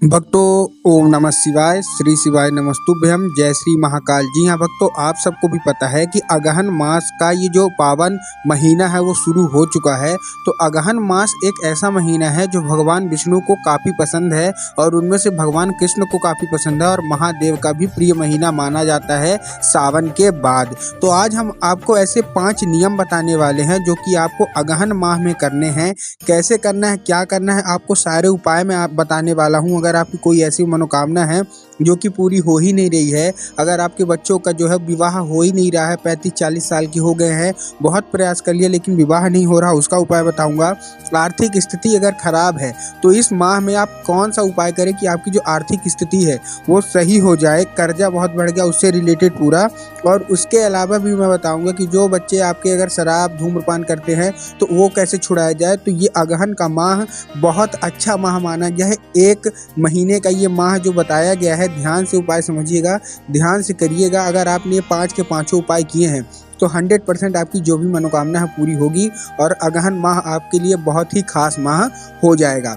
भक्तों ओम नमः शिवाय, श्री शिवाय नमस्तुभ्यम, जय श्री महाकाल। जी हाँ भक्तों, आप सबको भी पता है कि अगहन मास का ये जो पावन महीना है वो शुरू हो चुका है। तो अगहन मास एक ऐसा महीना है जो भगवान विष्णु को काफ़ी पसंद है और उनमें से भगवान कृष्ण को काफ़ी पसंद है और महादेव का भी प्रिय महीना माना जाता है सावन के बाद। तो आज हम आपको ऐसे 5 नियम बताने वाले हैं जो कि आपको अगहन माह में करने हैं। कैसे करना है, क्या करना है, आपको सारे उपाय मैं आप बताने वाला हूँ। अगर आपकी कोई ऐसी मनोकामना है जो कि पूरी हो ही नहीं रही है, अगर आपके बच्चों का जो है विवाह हो ही नहीं रहा है, 35-40 साल के हो गए हैं, बहुत प्रयास कर लिया लेकिन विवाह नहीं हो रहा, उसका उपाय बताऊंगा। आर्थिक स्थिति अगर खराब है तो इस माह में आप कौन सा उपाय करें कि आपकी जो आर्थिक स्थिति है वो सही हो जाए, कर्जा बहुत बढ़ गया उससे रिलेटेड पूरा। और उसके अलावा भी मैं बताऊंगा कि जो बच्चे आपके अगर शराब धूम्रपान करते हैं तो वो कैसे छुड़ाया जाए। तो ये अगहन का माह बहुत अच्छा माह माना गया है। एक महीने का ये माह जो बताया गया है, ध्यान से उपाय समझिएगा, ध्यान से करिएगा। अगर आपने 5 के 5 उपाय किए हैं तो 100% आपकी जो भी मनोकामना है पूरी होगी और अगहन माह आपके लिए बहुत ही खास माह हो जाएगा।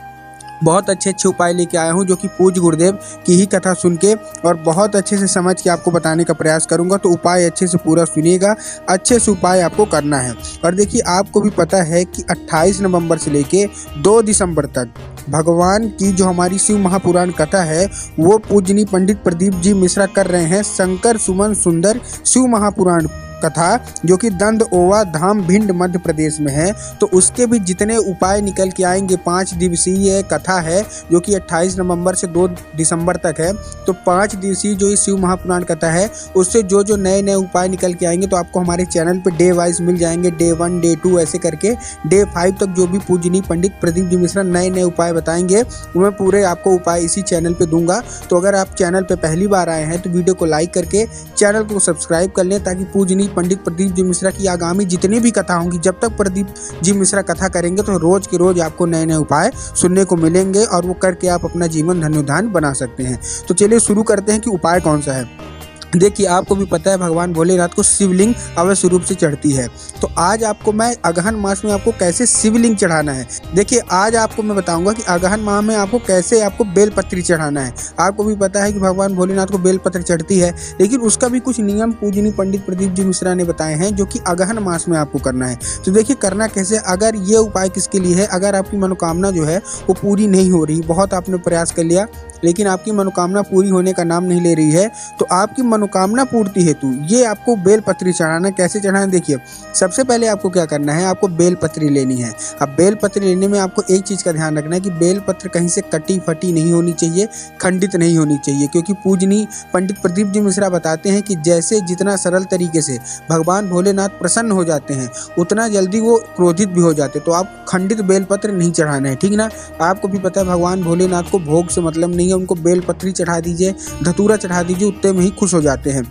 बहुत अच्छे अच्छे उपाय लेके आया हूँ जो कि पूज्य गुरुदेव की ही कथा सुन के और बहुत अच्छे से समझ के आपको बताने का प्रयास करूँगा। तो उपाय अच्छे से पूरा सुनिएगा, अच्छे से उपाय आपको करना है। और देखिए, आपको भी पता है कि 28 नवंबर से लेके 2 दिसंबर तक भगवान की जो हमारी शिव महापुराण कथा है वो पूजनीय पंडित प्रदीप जी मिश्रा कर रहे हैं। शंकर सुमन सुंदर शिव महापुराण कथा जो कि दंड ओवा धाम भिंड मध्य प्रदेश में है। तो उसके भी जितने उपाय निकल के आएंगे, 5 दिवसीय कथा है जो कि 28 नवंबर से 2 दिसंबर तक है। तो 5 दिवसीय जो ये शिव महापुराण कथा है उससे जो जो नए नए उपाय निकल के आएंगे तो आपको हमारे चैनल पे डे वाइज मिल जाएंगे। डे 1 डे 2 ऐसे करके डे 5 तक जो भी पूजनीय पंडित प्रदीप जी मिश्रा नए नए उपाय बताएंगे वो मैं पूरे आपको उपाय इसी चैनल पे दूंगा। तो अगर आप चैनल पे पहली बार आए हैं तो वीडियो को लाइक करके चैनल को सब्सक्राइब कर लें ताकि पूजनीय पंडित प्रदीप जी मिश्रा की आगामी जितनी भी कथा होंगी, जब तक प्रदीप जी मिश्रा कथा करेंगे तो रोज के रोज आपको नए नए उपाय सुनने को मिलेंगे और वो करके आप अपना जीवन धन्योधान बना सकते हैं। तो चलिए शुरू करते हैं कि उपाय कौन सा है। देखिए, आपको भी पता है भगवान भोलेनाथ को शिवलिंग अवश्य रूप से चढ़ती है। तो आज आपको मैं अगहन मास में आपको कैसे शिवलिंग चढ़ाना है, देखिए आज आपको मैं बताऊंगा कि अगहन माह में आपको कैसे आपको बेलपत्री चढ़ाना है। आपको भी पता है कि भगवान भोलेनाथ को बेलपत्र चढ़ती है, लेकिन उसका भी कुछ नियम पूजनीय पंडित प्रदीप जी मिश्रा ने बताए हैं जो कि अगहन मास में आपको करना है। तो देखिए करना कैसे, अगर ये उपाय किसके लिए है, अगर आपकी मनोकामना जो है वो पूरी नहीं हो रही, बहुत आपने प्रयास कर लिया लेकिन आपकी मनोकामना पूरी होने का नाम नहीं ले रही है, तो आपकी मनोकामना पूर्ति हेतु ये आपको बेलपत्री चढ़ाना। कैसे चढ़ाना, देखिए सबसे पहले आपको क्या करना है, आपको बेलपत्री लेनी है। अब बेलपत्री लेने में आपको एक चीज़ का ध्यान रखना है कि बेलपत्र कहीं से कटी फटी नहीं होनी चाहिए, खंडित नहीं होनी चाहिए, क्योंकि पूजनीय पंडित प्रदीप जी मिश्रा बताते हैं कि जैसे जितना सरल तरीके से भगवान भोलेनाथ प्रसन्न हो जाते हैं उतना जल्दी वो क्रोधित भी हो जाते हैं। तो आप खंडित बेलपत्र नहीं चढ़ाना है, ठीक ना। आपको भी पता है भगवान भोलेनाथ को भोग से मतलब नहीं, उनको बेलपत्री चढ़ा दीजिए, धतूरा चढ़ा दीजिए, उतने में ही खुश हो जाते हैं।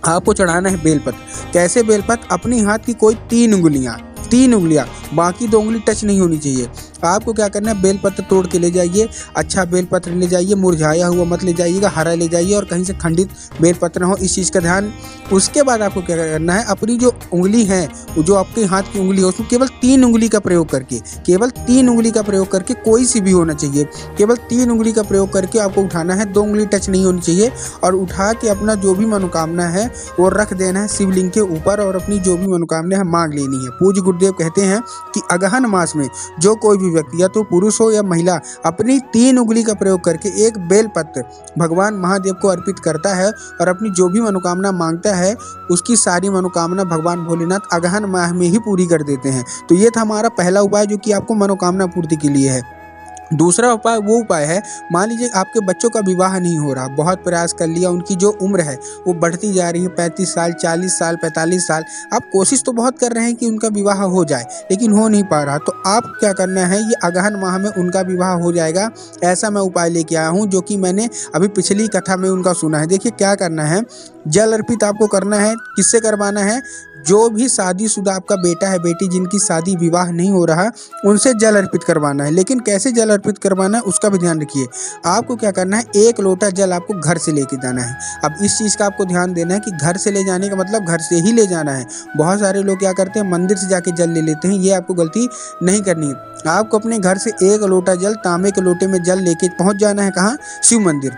आपको चढ़ाना है बेलपत्र। कैसे बेलपत्र, अपनी हाथ की कोई 3 उंगलियां, बाकी 2 उंगली टच नहीं होनी चाहिए। आपको क्या करना है, बेलपत्र तोड़ के ले जाइए, अच्छा बेलपत्र ले जाइए, मुरझाया हुआ मत ले जाइएगा, हरा ले जाइए और कहीं से खंडित बेलपत्र ना हो, इस चीज़ का ध्यान। उसके बाद आपको क्या करना है, अपनी जो उंगली है, जो आपके हाथ की उंगली है उसमें केवल 3 उंगली का प्रयोग करके, केवल 3 उंगली का प्रयोग करके, कोई सी भी होना चाहिए, केवल 3 उंगली का प्रयोग करके आपको उठाना है। 2 उंगली टच नहीं होनी चाहिए और उठा के अपना जो भी मनोकामना है वो रख देना है शिवलिंग के ऊपर और अपनी जो भी मनोकामना है मांग लेनी है। पूज्य गुरुदेव कहते हैं कि अगहन मास में जो कोई भी व्यक्ति, या तो पुरुष हो या महिला, अपनी 3 उंगली का प्रयोग करके एक बेलपत्र भगवान महादेव को अर्पित करता है और अपनी जो भी मनोकामना मांगता है उसकी सारी मनोकामना भगवान भोलेनाथ अगहन माह में ही पूरी कर देते हैं। तो ये था हमारा पहला उपाय जो कि आपको मनोकामना पूर्ति के लिए है। दूसरा उपाय वो उपाय है, मान लीजिए आपके बच्चों का विवाह नहीं हो रहा, बहुत प्रयास कर लिया, उनकी जो उम्र है वो बढ़ती जा रही है, 35 साल 40 साल 45 साल, आप कोशिश तो बहुत कर रहे हैं कि उनका विवाह हो जाए लेकिन हो नहीं पा रहा। तो आप क्या करना है, ये अगहन माह में उनका विवाह हो जाएगा, ऐसा मैं उपाय लेके आया हूँ जो कि मैंने अभी पिछली कथा में उनका सुना है। देखिए क्या करना है, जल अर्पित आपको करना है। किससे करवाना है, जो भी शादीशुदा आपका बेटा है बेटी जिनकी शादी विवाह नहीं हो रहा उनसे जल अर्पित करवाना है। लेकिन कैसे जल अर्पित करवाना है उसका भी ध्यान रखिए। आपको क्या करना है, 1 लोटा जल आपको घर से लेके जाना है। अब इस चीज़ का आपको ध्यान देना है कि घर से ले जाने का मतलब घर से ही ले जाना है। बहुत सारे लोग क्या करते हैं, मंदिर से जाके जल ले लेते हैं, ये आपको गलती नहीं करनी है। आपको अपने घर से 1 लोटा जल, तांबे के लोटे में जल लेके पहुँच जाना है कहाँ, शिव मंदिर।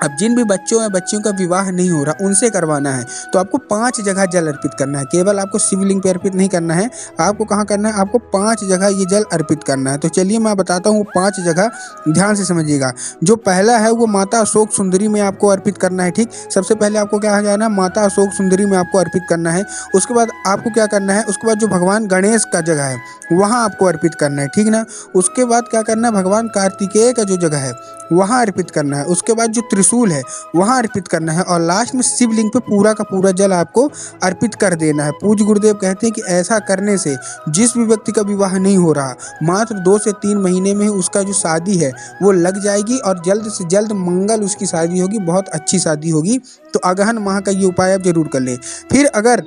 अब जिन भी बच्चों या बच्चियों का विवाह नहीं हो रहा उनसे करवाना है तो आपको 5 जगह जल अर्पित करना है। केवल आपको शिवलिंग पे अर्पित नहीं करना है, आपको कहाँ करना है, आपको 5 जगह ये जल अर्पित करना है। तो चलिए मैं बताता हूँ 5 जगह, ध्यान से समझिएगा। जो पहला है वो माता अशोक सुंदरी में आपको अर्पित करना है। ठीक, सबसे पहले आपको क्या हो जाना है, माता अशोक सुंदरी में आपको अर्पित करना है। उसके बाद आपको क्या करना है, उसके बाद जो भगवान गणेश का जगह है वहाँ आपको अर्पित करना है, ठीक ना। उसके बाद क्या करना है, भगवान कार्तिकेय का जो जगह है वहाँ अर्पित करना है। उसके बाद जो त्रिशूल है वहाँ अर्पित करना है और लास्ट में शिवलिंग पे पूरा का पूरा जल आपको अर्पित कर देना है। पूज्य गुरुदेव कहते हैं कि ऐसा करने से जिस भी व्यक्ति का विवाह नहीं हो रहा, मात्र 2 से 3 महीने में ही उसका जो शादी है वो लग जाएगी और जल्द से जल्द मंगल उसकी शादी होगी, बहुत अच्छी शादी होगी। तो अगहन माह का ये उपाय आप जरूर कर लें। फिर अगर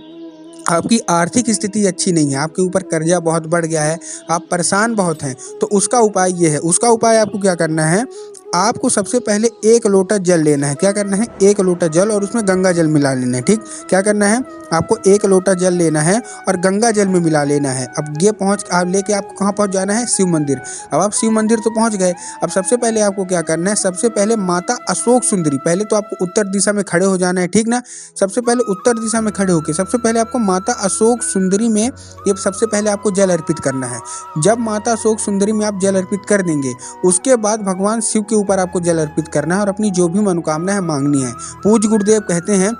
आपकी आर्थिक स्थिति अच्छी नहीं है, आपके ऊपर कर्जा बहुत बढ़ गया है, आप परेशान बहुत हैं, तो उसका उपाय ये है। उसका उपाय आपको क्या करना है, आपको सबसे पहले 1 लोटा जल लेना है। क्या करना है, 1 लोटा जल और उसमें गंगा जल मिला लेना है। ठीक, क्या करना है, आपको 1 लोटा जल लेना है और गंगा जल में मिला लेना है। अब ये आप लेके आपको कहाँ पहुँच जाना है, शिव मंदिर। अब आप शिव मंदिर तो पहुँच गए। अब सबसे पहले आपको क्या करना है, सबसे पहले माता अशोक सुंदरी, पहले तो आपको उत्तर दिशा में खड़े हो जाना है, ठीक ना। सबसे पहले उत्तर दिशा में खड़े होकर सबसे पहले आपको माता अशोक सुंदरी में ये सबसे पहले आपको जल अर्पित करना है। जब माता अशोक सुंदरी में आप जल अर्पित कर देंगे उसके बाद भगवान शिव के ऊपर आपको जल अर्पित करना है और अपनी जो भी मनोकामना है मांगनी है। पूज्य गुरुदेव कहते हैं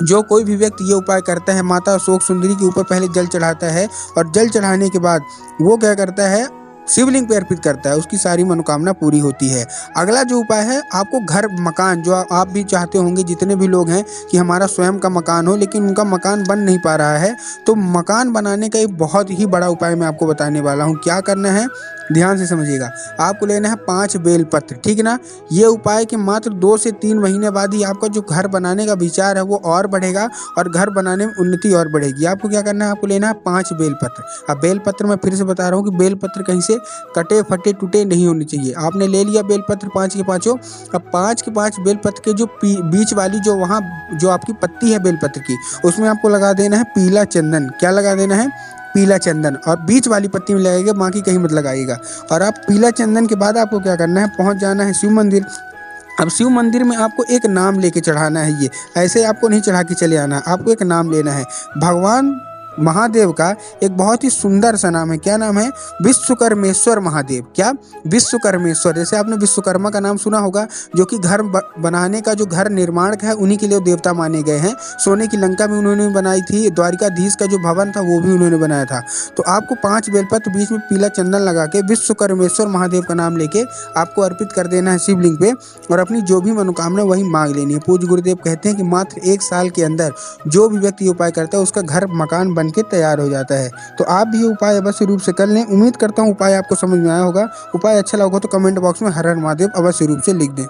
जो कोई भी व्यक्ति ये उपाय करता है, माता अशोक सुंदरी के ऊपर पहले जल चढ़ाता है और जल चढ़ाने के बाद वो क्या करता है, शिवलिंग पे अर्पित करता है, उसकी सारी मनोकामना पूरी होती है। अगला जो उपाय है, आपको घर मकान, जो आप भी चाहते होंगे, जितने भी लोग हैं कि हमारा स्वयं का मकान हो लेकिन उनका मकान बन नहीं पा रहा है, तो मकान बनाने का एक बहुत ही बड़ा उपाय मैं आपको बताने वाला हूँ। क्या करना है, ध्यान से समझिएगा। आपको लेना है 5 बेलपत्र, ठीक ना। ये उपाय के मात्र 2 से 3 महीने बाद ही आपका जो घर बनाने का विचार है वो और बढ़ेगा और घर बनाने में उन्नति और बढ़ेगी। आपको क्या करना है, आपको लेना है 5 बेलपत्र। अब बेलपत्र मैं फिर से बता रहा हूँ कि बेलपत्र कहीं से कटे फटे टूटे नहीं होने चाहिए। आपने ले लिया बेलपत्र 5 के 5। अब 5 के 5 बेलपत्र के जो बीच वाली जो वहाँ जो आपकी पत्ती है बेलपत्र की, उसमें आपको लगा देना है पीला चंदन। क्या लगा देना है, पीला चंदन, और बीच वाली पत्ती में लगाइएगा, बाकी कहीं मत लगाइएगा। और आप पीला चंदन के बाद आपको क्या करना है, पहुंच जाना है शिव मंदिर। अब शिव मंदिर में आपको एक नाम लेके चढ़ाना है। ये ऐसे आपको नहीं चढ़ा के चले आना, आपको एक नाम लेना है। भगवान महादेव का एक बहुत ही सुंदर सा नाम है। क्या नाम है, विश्वकर्मेश्वर महादेव। क्या, विश्वकर्मेश्वर। जैसे आपने विश्वकर्मा का नाम सुना होगा, जो कि घर बनाने का, जो घर निर्माण का है, उन्हीं के लिए देवता माने गए हैं। सोने की लंका भी उन्होंने बनाई थी, द्वारिकाधीश का जो भवन था वो भी उन्होंने बनाया था। तो आपको 5 बेलपत्र, बीच में पीला चंदन लगा के विश्वकर्मेश्वर महादेव का नाम लेके आपको अर्पित कर देना है शिवलिंग पे और अपनी जो भी मनोकामना वही मांग लेनी है। पूज्य गुरुदेव कहते हैं कि मात्र 1 साल के अंदर जो भी व्यक्ति उपाय करता है उसका घर मकान बनके तैयार हो जाता है। तो आप भी ये उपाय अवश्य रूप से कर लें। उम्मीद करता हूँ उपाय आपको समझ में आया होगा। उपाय अच्छा लगा हो तो कमेंट बॉक्स में हर हर महादेव अवश्य रूप से लिख दें।